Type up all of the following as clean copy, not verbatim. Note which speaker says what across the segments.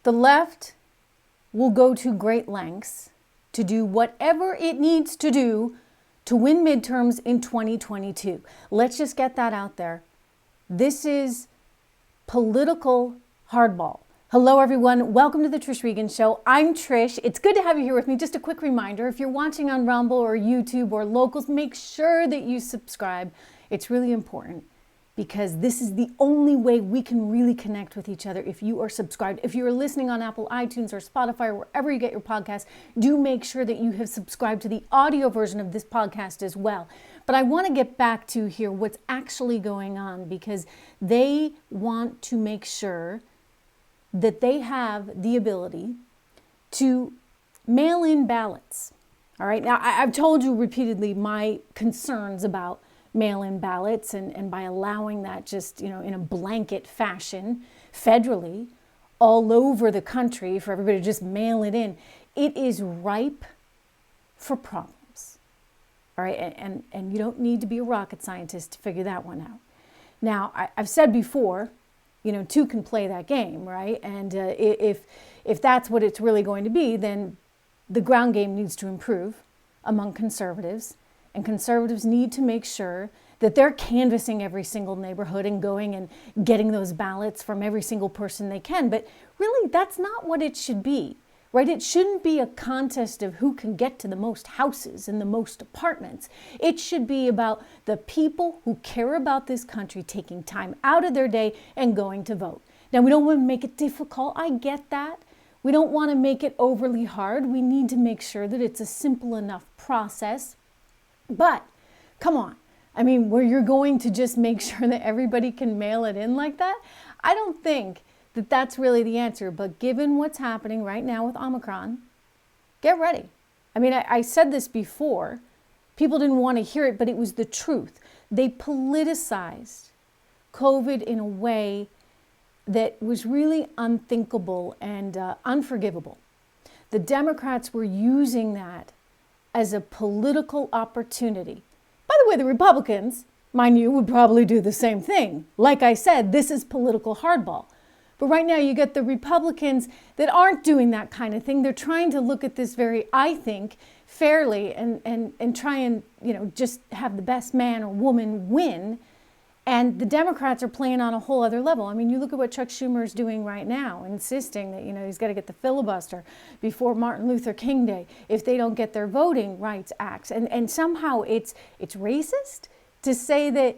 Speaker 1: The left will go to great lengths to do whatever it needs to do to win midterms in 2022. Let's just get that out there. This is political hardball. Hello, everyone. Welcome to the Trish Regan Show. I'm Trish. It's good to have you here with me. Just a quick reminder, if you're watching on Rumble or YouTube or Locals, make sure that you subscribe. It's really important because this is the only way we can really connect with each other if you are subscribed. If you're listening on Apple iTunes or Spotify or wherever you get your podcasts, do make sure that you have subscribed to the audio version of this podcast as well. But I want to get back to here what's actually going on, because they want to make sure that they have the ability to mail in ballots. All right. Now, I've told you repeatedly my concerns about mail-in ballots and by allowing that just, in a blanket fashion federally all over the country for everybody to just mail it in. It is ripe for problems. All right. And you don't need to be a rocket scientist to figure that one out. Now, I've said before, two can play that game, right? And if that's what it's really going to be, then the ground game needs to improve among conservatives. And conservatives need to make sure that they're canvassing every single neighborhood and going and getting those ballots from every single person they can. But really, that's not what it should be, right? It shouldn't be a contest of who can get to the most houses and the most apartments. It should be about the people who care about this country taking time out of their day and going to vote. Now, we don't want to make it difficult. I get that. We don't want to make it overly hard. We need to make sure that it's a simple enough process. But come on, where you're going to just make sure that everybody can mail it in like that, I don't think that that's really the answer. But given what's happening right now with Omicron, get ready. I said this before. People didn't want to hear it, but it was the truth. They politicized COVID in a way that was really unthinkable and unforgivable. The Democrats were using that as a political opportunity. By the way, the Republicans, mind you, would probably do the same thing. Like I said, this is political hardball. But right now you get the Republicans that aren't doing that kind of thing. They're trying to look at this very, I think, fairly and try and, just have the best man or woman win. And the Democrats are playing on a whole other level. You look at what Chuck Schumer is doing right now, insisting that, he's got to get the filibuster before Martin Luther King Day if they don't get their voting rights acts. And somehow it's racist to say that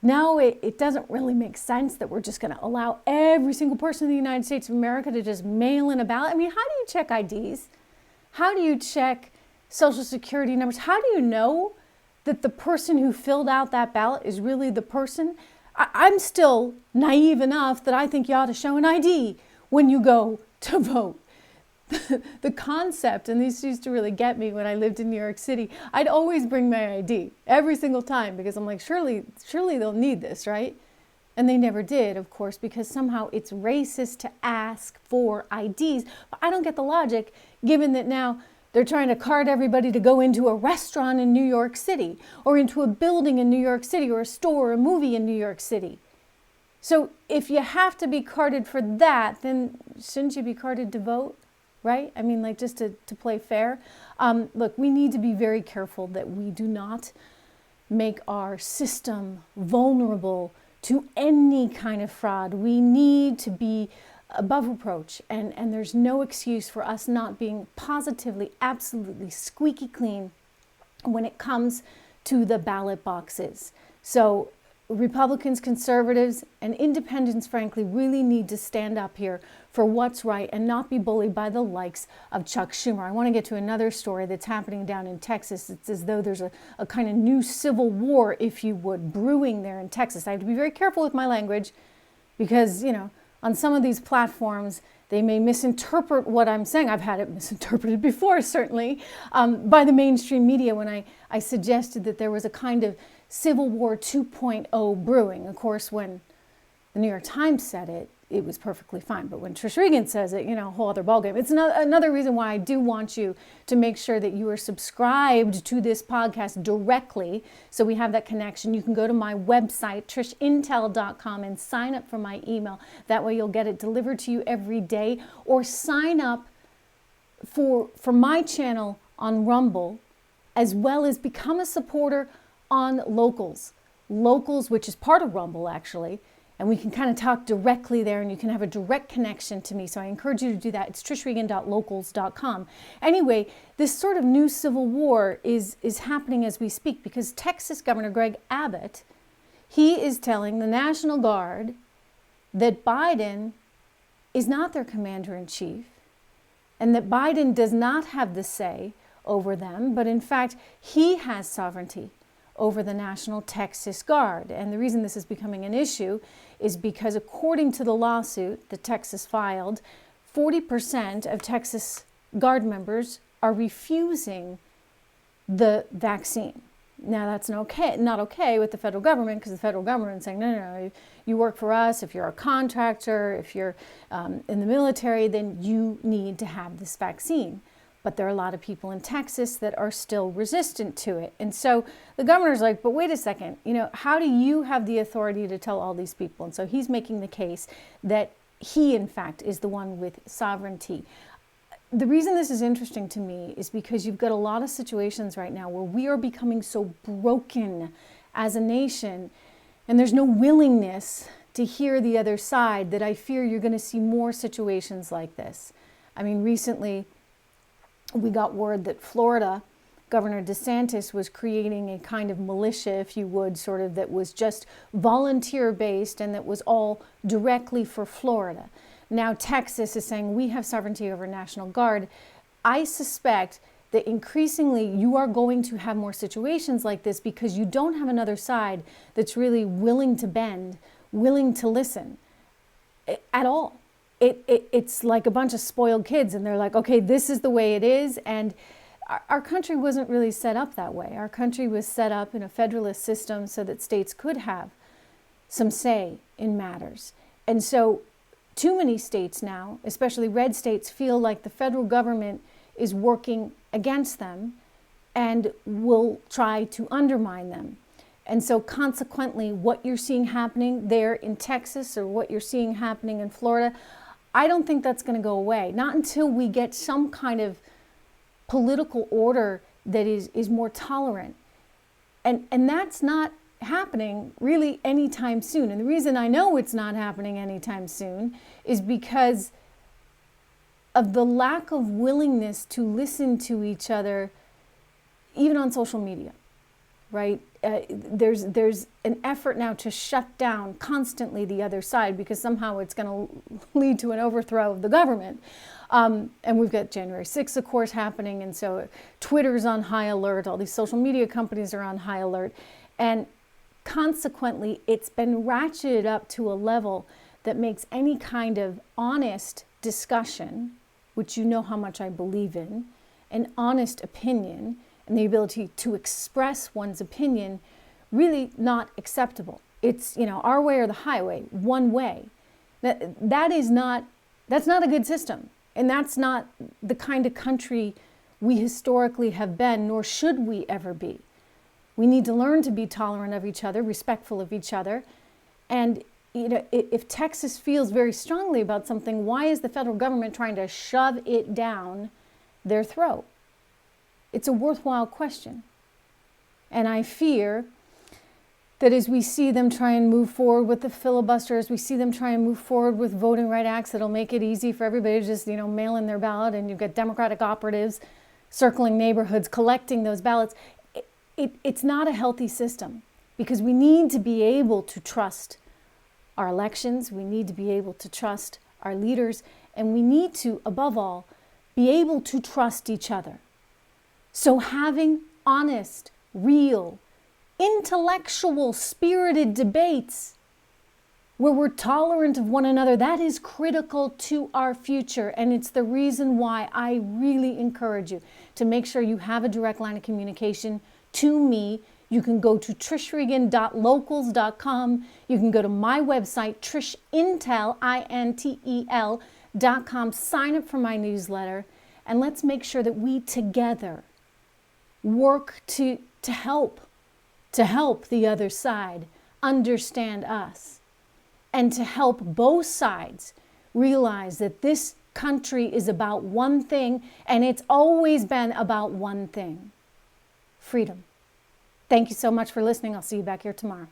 Speaker 1: now it doesn't really make sense that we're just going to allow every single person in the United States of America to just mail in a ballot. How do you check IDs? How do you check Social Security numbers? How do you know that the person who filled out that ballot is really the person? I'm still naive enough that I think you ought to show an ID when you go to vote. The concept, and this used to really get me when I lived in New York City, I'd always bring my ID every single time because I'm like, surely they'll need this, right? And they never did, of course, because somehow it's racist to ask for IDs. But I don't get the logic, given that now they're trying to card everybody to go into a restaurant in New York City or into a building in New York City or a store or a movie in New York City. So if you have to be carded for that, then shouldn't you be carded to vote, right? Just to play fair. Look, we need to be very careful that we do not make our system vulnerable to any kind of fraud. We need to be above reproach, and there's no excuse for us not being positively, absolutely squeaky clean when it comes to the ballot boxes. So Republicans, conservatives, and independents, frankly, really need to stand up here for what's right and not be bullied by the likes of Chuck Schumer. I want to get to another story that's happening down in Texas. It's as though there's a kind of new civil war, if you would, brewing there in Texas. I have to be very careful with my language because, on some of these platforms, they may misinterpret what I'm saying. I've had it misinterpreted before, certainly, by the mainstream media when I suggested that there was a kind of Civil War 2.0 brewing. Of course, when the New York Times said it, it was perfectly fine. But when Trish Regan says it, a whole other ballgame. It's another reason why I do want you to make sure that you are subscribed to this podcast directly, so we have that connection. You can go to my website, trishintel.com, and sign up for my email. That way you'll get it delivered to you every day. Or sign up for my channel on Rumble, as well as become a supporter on Locals, which is part of Rumble, actually. And we can kind of talk directly there, and you can have a direct connection to me. So I encourage you to do that. It's trishregan.locals.com. Anyway, this sort of new civil war is happening as we speak, because Texas Governor Greg Abbott, he is telling the National Guard that Biden is not their commander-in-chief, and that Biden does not have the say over them, but in fact, he has sovereignty over the National Texas Guard. And the reason this is becoming an issue is because, according to the lawsuit that Texas filed, 40% of Texas Guard members are refusing the vaccine. Now, that's not okay with the federal government, because the federal government is saying, no, you work for us. If you're a contractor, if you're in the military, then you need to have this vaccine. But there are a lot of people in Texas that are still resistant to it. And so the governor's like, but wait a second, how do you have the authority to tell all these people? And so he's making the case that he, in fact, is the one with sovereignty. The reason this is interesting to me is because you've got a lot of situations right now where we are becoming so broken as a nation, and there's no willingness to hear the other side, that I fear you're going to see more situations like this. I mean, recently, we got word that Florida, Governor DeSantis was creating a kind of militia, if you would, sort of, that was just volunteer-based and that was all directly for Florida. Now Texas is saying we have sovereignty over National Guard. I suspect that increasingly you are going to have more situations like this, because you don't have another side that's really willing to bend, willing to listen at all. It's like a bunch of spoiled kids, and they're like, okay, this is the way it is. And our country wasn't really set up that way. Our country was set up in a federalist system so that states could have some say in matters. And so too many states now, especially red states, feel like the federal government is working against them and will try to undermine them. And so consequently, what you're seeing happening there in Texas, or what you're seeing happening in Florida, I don't think that's going to go away. Not until we get some kind of political order that is more tolerant. And that's not happening really anytime soon. And the reason I know it's not happening anytime soon is because of the lack of willingness to listen to each other, even on social media, right? There's an effort now to shut down constantly the other side, because somehow it's going to lead to an overthrow of the government. And we've got January 6th, of course, happening. And so Twitter's on high alert. All these social media companies are on high alert. And consequently, it's been ratcheted up to a level that makes any kind of honest discussion, which you know how much I believe in, an honest opinion, and the ability to express one's opinion, really not acceptable. It's, our way or the highway, one way. That's not a good system. And that's not the kind of country we historically have been, nor should we ever be. We need to learn to be tolerant of each other, respectful of each other. And if Texas feels very strongly about something, why is the federal government trying to shove it down their throat? It's a worthwhile question. And I fear that as we see them try and move forward with the filibuster, as we see them try and move forward with voting right acts that'll make it easy for everybody to just, mail in their ballot, and you've got Democratic operatives circling neighborhoods, collecting those ballots, it's not a healthy system, because we need to be able to trust our elections, we need to be able to trust our leaders, and we need to, above all, be able to trust each other. So having honest, real, intellectual, spirited debates where we're tolerant of one another, that is critical to our future. And it's the reason why I really encourage you to make sure you have a direct line of communication to me. You can go to trishregan.locals.com. You can go to my website, trishintel.com. Sign up for my newsletter, and let's make sure that we together work to help the other side understand us, and to help both sides realize that this country is about one thing, and it's always been about one thing: freedom. Thank you so much for listening. I'll see you back here tomorrow.